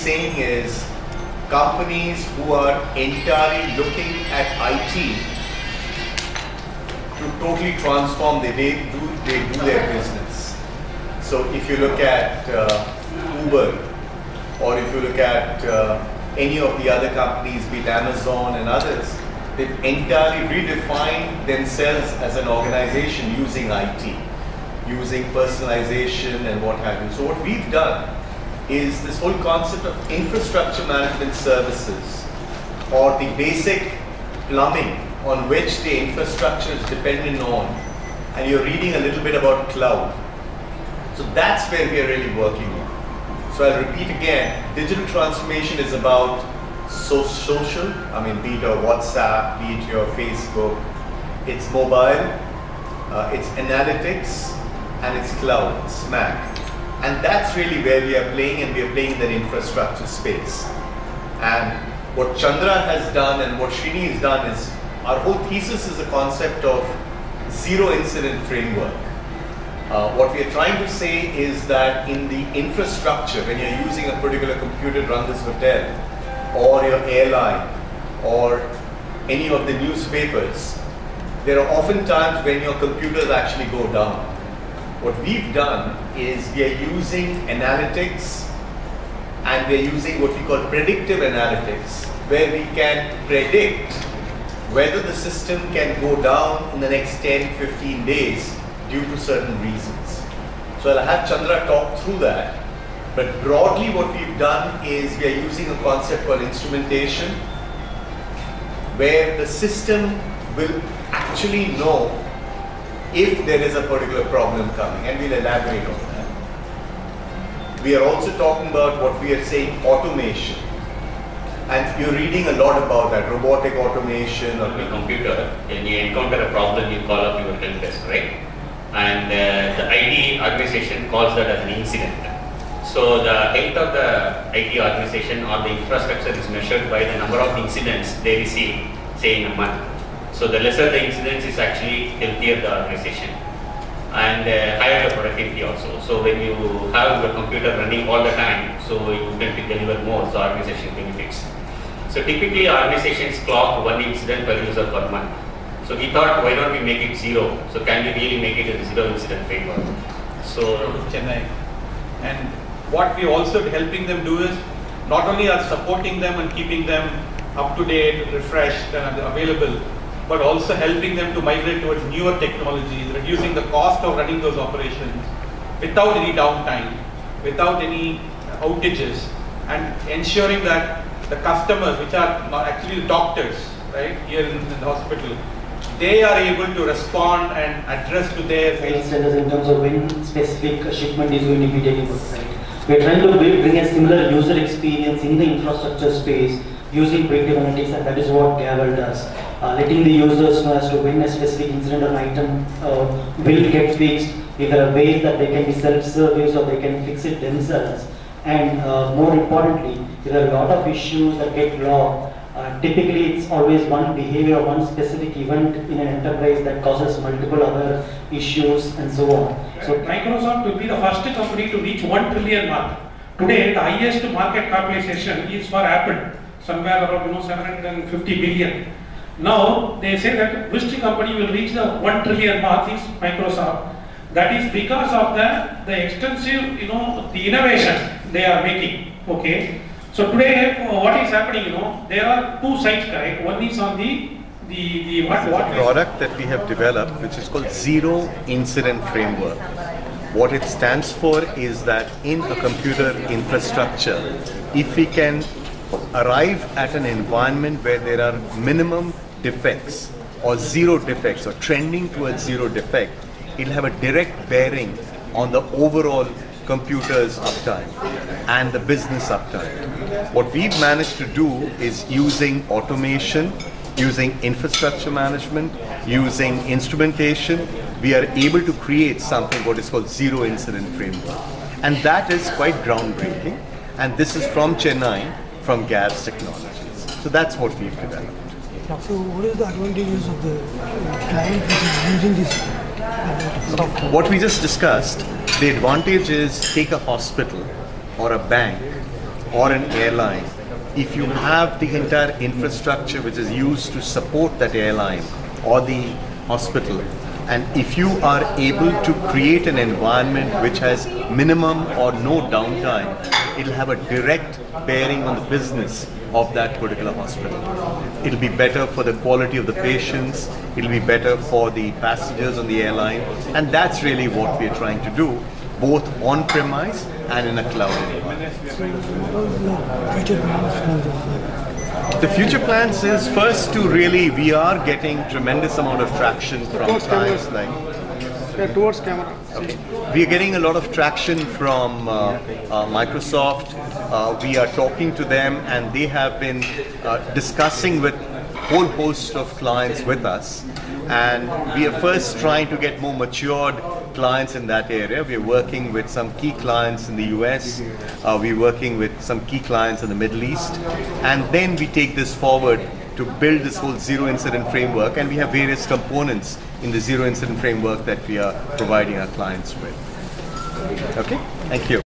saying is companies who are entirely looking at IT to totally transform the way they do their business. So if you look at Uber, or if you look at any of the other companies, be it Amazon and others, they've entirely redefined themselves as an organization using IT, using personalization and what have you. So what we've done is this whole concept of infrastructure management services, or the basic plumbing on which the infrastructure is dependent on, and you're reading a little bit about cloud. So that's where we are really working on. So I'll repeat again, digital transformation is about social, I mean, be it your WhatsApp, be it your Facebook, it's mobile, it's analytics, and it's cloud, it's Mac. And that's really where we are playing, and we are playing in that infrastructure space. And what Chandra has done and what Srini has done is, our whole thesis is a concept of zero incident framework. What we are trying to say is that in the infrastructure, when you're using a particular computer to run this hotel, or your airline, or any of the newspapers, there are often times when your computers actually go down. What we've done is we are using analytics, and we're using what we call predictive analytics, where we can predict whether the system can go down in the next 10-15 days due to certain reasons. So I'll have Chandra talk through that. But broadly what we've done is we are using a concept called instrumentation, where the system will actually know if there is a particular problem coming, and we'll elaborate on that. We are also talking about what we are saying automation. And you're reading a lot about that, robotic automation. On your computer, when you encounter a problem, you call up your help desk, right? And the IT organization calls that as an incident. So the health of the IT organization or the infrastructure is measured by the number of incidents they receive, say in a month. So the lesser the incidents is actually healthier the organization, and higher the productivity also. So when you have your computer running all the time, so you can deliver more, so organization benefits. So typically organizations clock one incident per user per month. So we thought, why don't we make it zero? So can we really make it a zero incident framework? So Chennai. And what we also helping them do is, not only are supporting them and keeping them up to date, refreshed and available, but also helping them to migrate towards newer technologies, reducing the cost of running those operations without any downtime, without any outages, and ensuring that the customers, which are not actually doctors, right, here in the hospital, they are able to respond and address to their status in terms of when specific shipment is going to be taken place. We're trying to bring a similar user experience in the infrastructure space using predictive analytics, and that is what GAVS does. Letting the users know as to when a specific incident or item will get fixed, if there are ways that they can be self-service or they can fix it themselves. And more importantly, if there are a lot of issues that get logged, typically it's always one behavior, one specific event in an enterprise that causes multiple other issues and so on. So Microsoft will be the first company to reach 1 trillion mark. Today, the highest market capitalization is for Apple, somewhere around 750 billion. Now they say that which company will reach the 1 trillion mark is Microsoft. That is because of the extensive, the innovation they are making. Okay. So today, what is happening? There are two sides, correct? One is on the product that we have developed, which is called Zero Incident Framework. What it stands for is that in a computer infrastructure, if we can arrive at an environment where there are minimum defects or zero defects or trending towards zero defect, it'll have a direct bearing on the overall computer's uptime and the business uptime. What we've managed to do is using automation, using infrastructure management, using instrumentation, we are able to create something what is called Zero Incident Framework. And that is quite groundbreaking. And this is from Chennai, from GAVS Technologies. So that's what we've developed. So what is the advantages of the client which is using this software? What we just discussed, the advantage is take a hospital or a bank or an airline, if you have the entire infrastructure which is used to support that airline or the hospital, and if you are able to create an environment which has minimum or no downtime, it will have a direct bearing on the business of that particular hospital. It will be better for the quality of the patients, it will be better for the passengers on the airline, and that's really what we are trying to do, both on-premise and in a cloud environment. The future plans is first to really, we are getting tremendous amount of traction from clients like... towards camera. Okay. We are getting a lot of traction from Microsoft. We are talking to them and they have been discussing with whole host of clients with us, and we are first trying to get more matured clients in that area. We are working with some key clients in the US, we're working with some key clients in the Middle East, and then we take this forward to build this whole zero incident framework, and we have various components in the zero incident framework that we are providing our clients with. Okay, thank you.